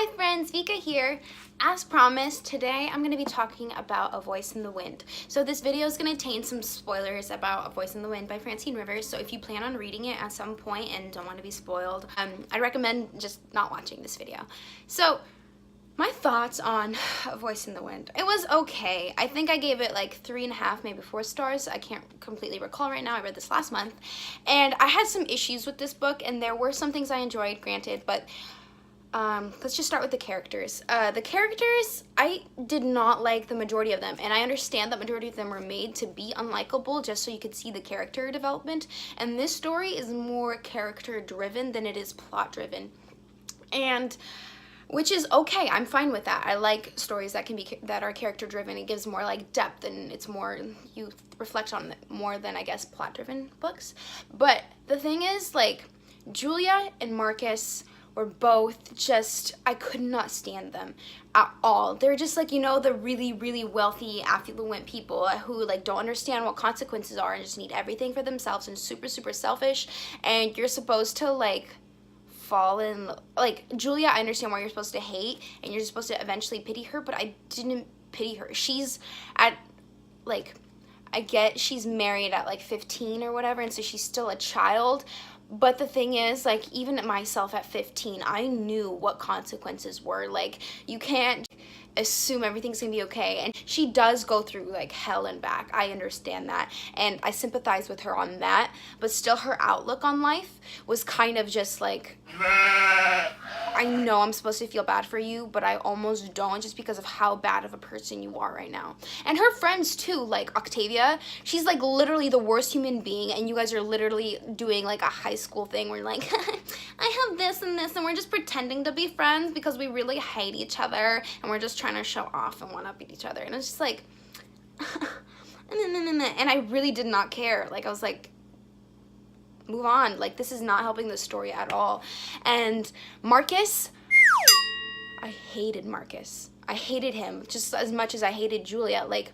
Hi friends, Vika here. As promised, today I'm going to be talking about A Voice in the Wind. So this video is going to contain some spoilers about A Voice in the Wind by Francine Rivers. So if you plan on reading it at some point and don't want to be spoiled, I recommend just not watching this video. So my thoughts on A Voice in the Wind. It was okay. I think I gave it like 3.5, maybe 4 stars. I can't completely recall right now. I read this last month. And I had some issues with this book, and there were some things I enjoyed, granted, but let's just start with the characters. The characters, I did not like the majority of them, and I understand that majority of them were made to be unlikable just so you could see the character development, and this story is more character driven than it is plot driven, and which is okay. I'm fine with that. I like stories that are character driven. It gives more like depth, and it's more, you reflect on it more than I guess plot driven books. But the thing is, like, Julia and Marcus were both just, I could not stand them at all. They're just like, you know, the really, really wealthy, affluent people who like don't understand what consequences are and just need everything for themselves and super, super selfish. And you're supposed to like fall in, like, Julia, I understand why you're supposed to hate and you're supposed to eventually pity her, but I didn't pity her. She's at, like, I get she's married at like 15 or whatever, and so she's still a child. But the thing is, like, even myself at 15, I knew what consequences were. Like, you can't assume everything's gonna be okay. And she does go through, like, hell and back. I understand that. And I sympathize with her on that. But still, her outlook on life was kind of just, like, I know I'm supposed to feel bad for you, but I almost don't, just because of how bad of a person you are right now. And her friends, too, like Octavia, she's, like, literally the worst human being, and you guys are literally doing, like, a high school thing where, like, I have this and this, and we're just pretending to be friends because we really hate each other, and we're just trying to show off and one-up each other. And it's just, like, and I really did not care. Like, I was like, move on. Like, this is not helping the story at all. And Marcus, I hated Marcus. I hated him just as much as I hated Julia. Like,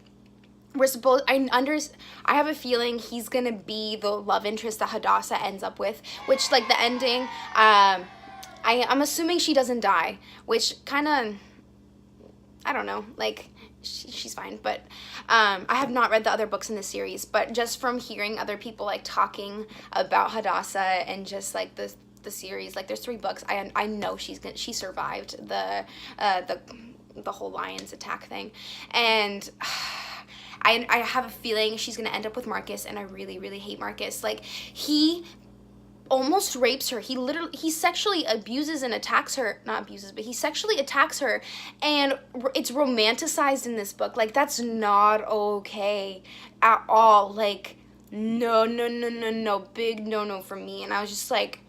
I have a feeling he's gonna be the love interest that Hadassah ends up with, which, like, the ending, I'm assuming she doesn't die, which kind of, I don't know, like, she's fine, but I have not read the other books in the series, but just from hearing other people, like, talking about Hadassah and just, like, the series, like, there's 3 books, I know she survived the whole Lions attack thing, and I have a feeling she's gonna end up with Marcus, and I really, really hate Marcus. Like, he almost rapes her. He sexually abuses and attacks her. Not abuses, but he sexually attacks her, and it's romanticized in this book. Like, that's not okay at all. Like, no, big no for me. And I was just like,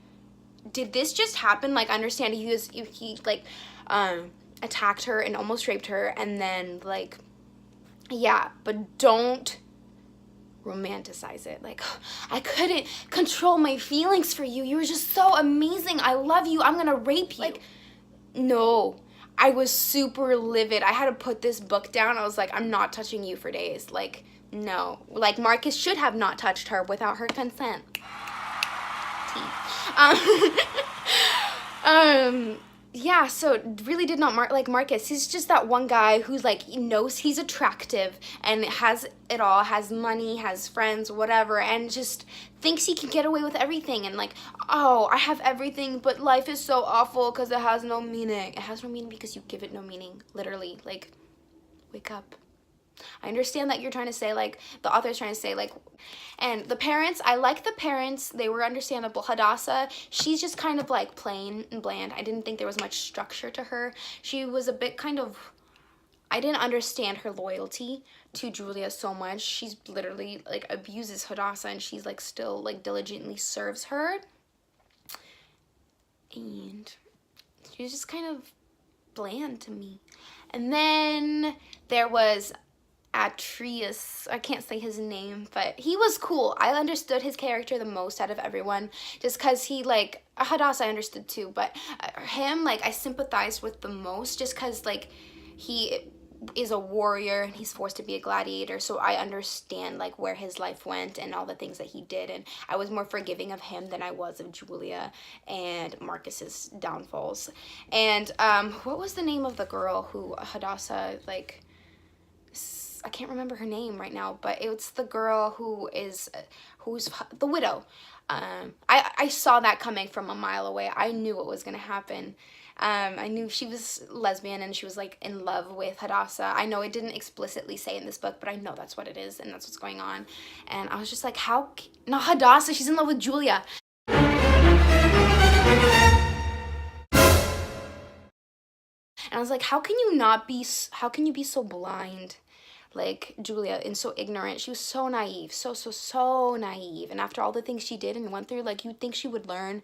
did this just happen? Like, I understand he like attacked her and almost raped her, and then, like, yeah, but don't romanticize it. Like, I couldn't control my feelings for you. You were just so amazing. I love you. I'm gonna rape you. Like, no. I was super livid. I had to put this book down. I was like, I'm not touching you for days. Like, no. Like, Marcus should have not touched her without her consent. Yeah, so really did not like Marcus. He's just that one guy who's like, he knows he's attractive and has it all, has money, has friends, whatever, and just thinks he can get away with everything, and like, oh, I have everything, but life is so awful because it has no meaning. It has no meaning because you give it no meaning, literally. Like, wake up. I understand that you're trying to say, like, the author's trying to say, like, and the parents, I like the parents, they were understandable. Hadassah, she's just kind of, like, plain and bland. I didn't think there was much structure to her. She was a bit kind of, I didn't understand her loyalty to Julia so much. She's literally, like, abuses Hadassah, and she's, like, still, like, diligently serves her. And she's just kind of bland to me. And then there was Atreus, I can't say his name, but he was cool. I understood his character the most out of everyone, just because he, like, Hadassah I understood too, but him, like, I sympathized with the most, just because, like, he is a warrior and he's forced to be a gladiator, so I understand like where his life went and all the things that he did, and I was more forgiving of him than I was of Julia and Marcus's downfalls. And what was the name of the girl who Hadassah, like, I can't remember her name right now, but it's the girl who's the widow. I saw that coming from a mile away. I knew what was gonna happen. I knew she was lesbian and she was like in love with Hadassah. I know it didn't explicitly say in this book, but I know that's what it is and that's what's going on. And I was just like, how? Not Hadassah, she's in love with Julia. And I was like, how can you be so blind? Like Julia, and so ignorant. She was so naive, so naive. And after all the things she did and went through, like, you'd think she would learn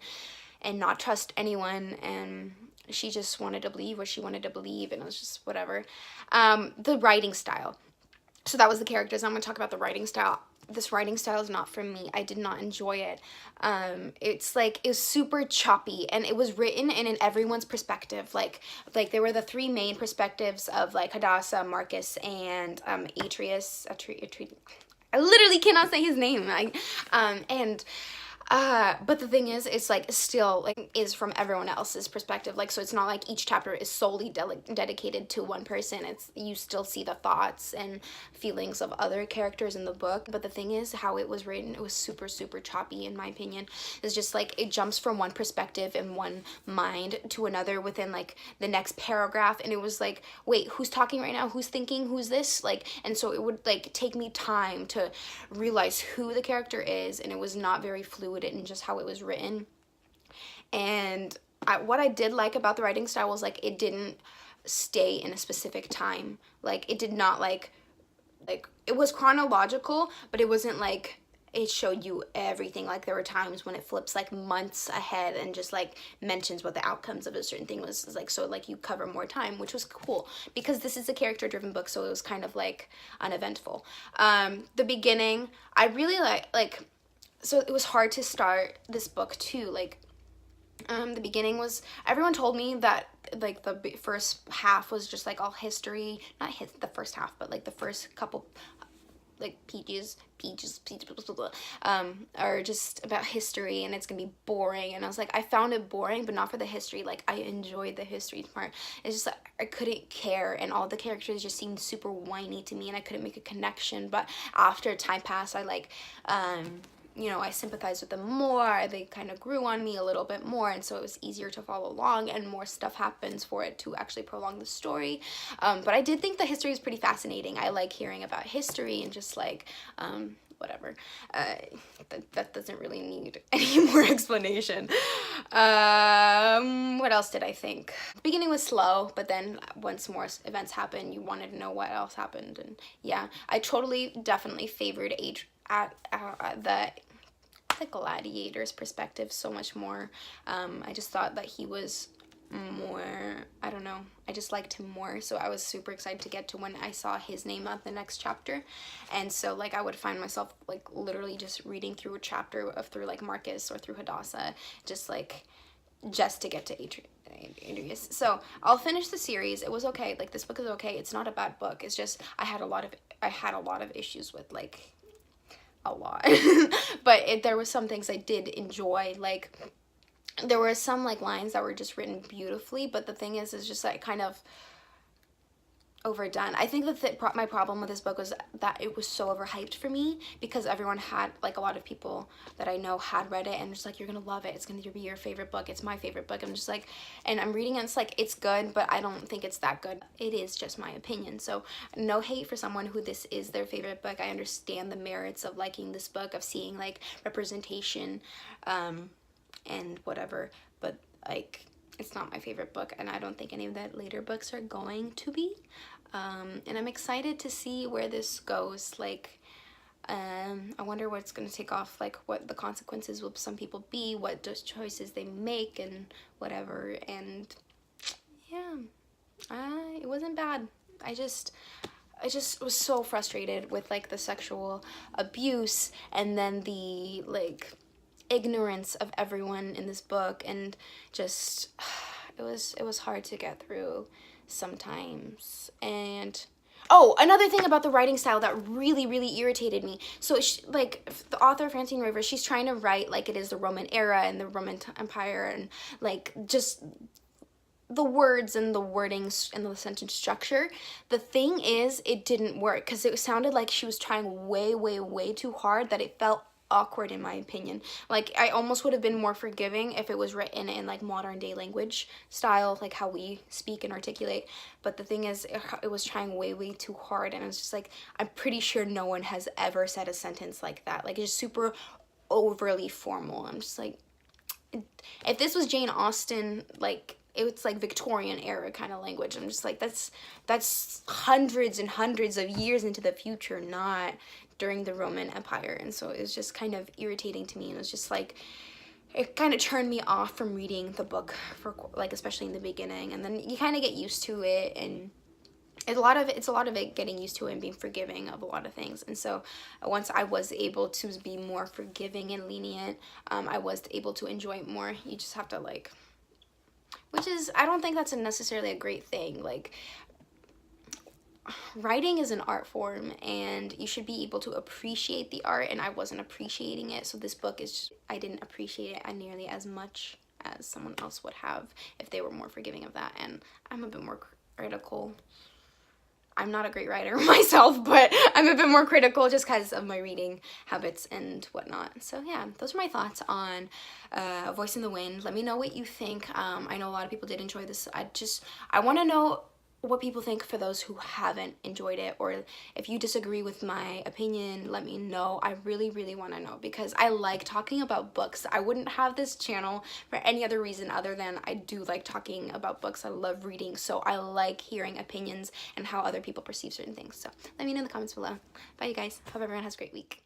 and not trust anyone, and she just wanted to believe what she wanted to believe, and it was just whatever. The writing style. So that was the characters. I'm going to talk about the writing style. This writing style is not for me. I did not enjoy it. It's like, it was super choppy, and it was written in everyone's perspective. Like there were the three main perspectives of like Hadassah, Marcus, and Atreus. I literally cannot say his name. But the thing is, it's like still like is from everyone else's perspective. Like, so it's not like each chapter is solely dedicated to one person. It's, you still see the thoughts and feelings of other characters in the book. But the thing is, how it was written, it was super choppy in my opinion. It's just like it jumps from one perspective and one mind to another within like the next paragraph, and it was like, wait, who's talking right now? Who's thinking? Who's this? Like, and so it would like take me time to realize who the character is, and it was not very fluid in just how it was written. And what I did like about the writing style was like it didn't stay in a specific time. Like it did not like it was chronological, but it wasn't like it showed you everything. Like there were times when it flips like months ahead and just like mentions what the outcomes of a certain thing was like, so like you cover more time, which was cool because this is a character driven book, so it was kind of like uneventful. The beginning, I really like so it was hard to start this book too. Like the beginning was, everyone told me that like the first half was just like all history, not the first half, but like the first couple like pages are just about history, and it's gonna be boring. And I was like, I found it boring, but not for the history. Like I enjoyed the history part. It's just like I couldn't care, and all the characters just seemed super whiny to me, and I couldn't make a connection. But after time passed, I like you know, I sympathized with them more. They kind of grew on me a little bit more, and so it was easier to follow along, and more stuff happens for it to actually prolong the story. But I did think the history is pretty fascinating. I like hearing about history and just like whatever. That doesn't really need any more explanation. What else did I think? The beginning was slow, but then once more events happened, you wanted to know what else happened. And yeah, I definitely favored the gladiator's perspective so much more. I just thought that he was more, I don't know, I just liked him more, so I was super excited to get to when I saw his name up the next chapter. And so like I would find myself like literally just reading through a chapter through like Marcus or through Hadassah, just to get to Atreus. So I'll finish the series. It was okay. Like this book is okay. It's not a bad book. It's just I had a lot of issues with, like, a lot. But there was some things I did enjoy. Like there were some like lines that were just written beautifully, but the thing is just like kind of overdone. I think that my problem with this book was that it was so overhyped for me, because everyone had, like, a lot of people that I know had read it and just like, you're gonna love it, it's gonna be your favorite book, it's my favorite book. I'm just like, and I'm reading it, it's like, it's good, but I don't think it's that good. It is just my opinion. So no hate for someone who this is their favorite book. I understand the merits of liking this book, of seeing like representation and whatever, but like it's not my favorite book, and I don't think any of the later books are going to be. And I'm excited to see where this goes. Like, I wonder what's going to take off, like what the consequences will some people be, what those choices they make, and whatever. And yeah, it wasn't bad. I just was so frustrated with like the sexual abuse, and then the like ignorance of everyone in this book, and just it was hard to get through sometimes. And Oh, another thing about the writing style that really, really irritated me. So, like, the author, Francine Rivers, she's trying to write like it is the Roman era and the Roman Empire, and like just the words and the wordings and the sentence structure. The thing is, it didn't work because it sounded like she was trying way, way, way too hard, that it felt awkward in my opinion. Like, I almost would have been more forgiving if it was written in like modern day language style, like how we speak and articulate. But the thing is, it was trying way, way too hard, and it's just like, I'm pretty sure no one has ever said a sentence like that. Like, it's just super overly formal. I'm just like, if this was Jane Austen, like, it's like Victorian era kind of language. I'm just like, that's hundreds and hundreds of years into the future, not during the Roman Empire. And so it was just kind of irritating to me, and it was just like, it kind of turned me off from reading the book, for like, especially in the beginning. And then you kind of get used to it, and it's a lot of it getting used to it and being forgiving of a lot of things. And so once I was able to be more forgiving and lenient, I was able to enjoy it more. You just have to, like, which is, I don't think that's necessarily a great thing. Like, writing is an art form, and you should be able to appreciate the art, and I wasn't appreciating it. So this book is just, I didn't appreciate it nearly as much as someone else would have if they were more forgiving of that. And I'm a bit more critical. I'm not a great writer myself, but I'm a bit more critical just because of my reading habits and whatnot. So yeah, those are my thoughts on Voice in the Wind. Let me know what you think. I know a lot of people did enjoy this. I want to know what people think for those who haven't enjoyed it, or if you disagree with my opinion, let me know. I really, really want to know, because I like talking about books. I wouldn't have this channel for any other reason other than I do like talking about books. I love reading, so I like hearing opinions and how other people perceive certain things. So let me know in the comments below. Bye, you guys. Hope everyone has a great week.